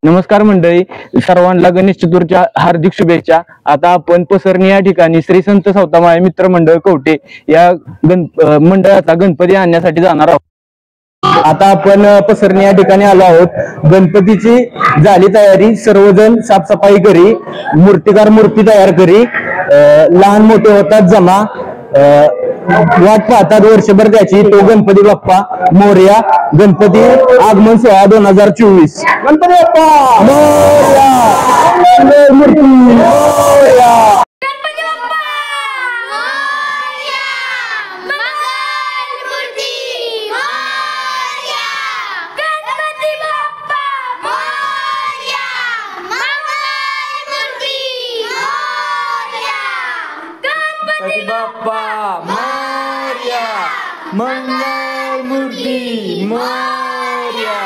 नमस्कार मंडळी, सर्वांना गणेश चतुर्थीच्या हार्दिक शुभेच्छा। आता आपण पसरणी या ठिकाणी श्री संत सवतामाळी मित्र मंडळ कवठे या मंडळाचा गणपती आणण्यासाठी जाणार आहोत। आता आपण पसरणी या ठिकाणी आलो आहोत। गणपतीची झाली तयारी, सर्वजण साफसफाई करी, मूर्तिकार मूर्ती तयार करी, लहान मोठे होतात जमा, वाट पाहतात वर्षभर त्याची। तो गणपती बाप्पा मोरया, गणपती आगमन सोहळा 2024। गणपती बाप्पा मोरया, मूर्ती मोरया। गणपती बाप्पा मोरया, मंगल मूर्ती मोरया।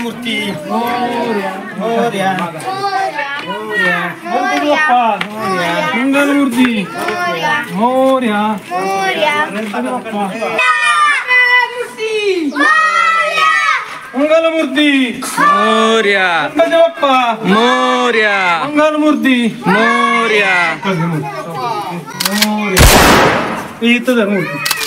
मूर्ती मोरया मोरया मोरया, गणपती बाप्पा मंगल मूर्ती मोरया मोरया, गणपती बाप्पा मंगल मूर्ती मोरया, गणपती बाप्पा मोरया मंगल मूर्ती मोरया। इथं मूर्ती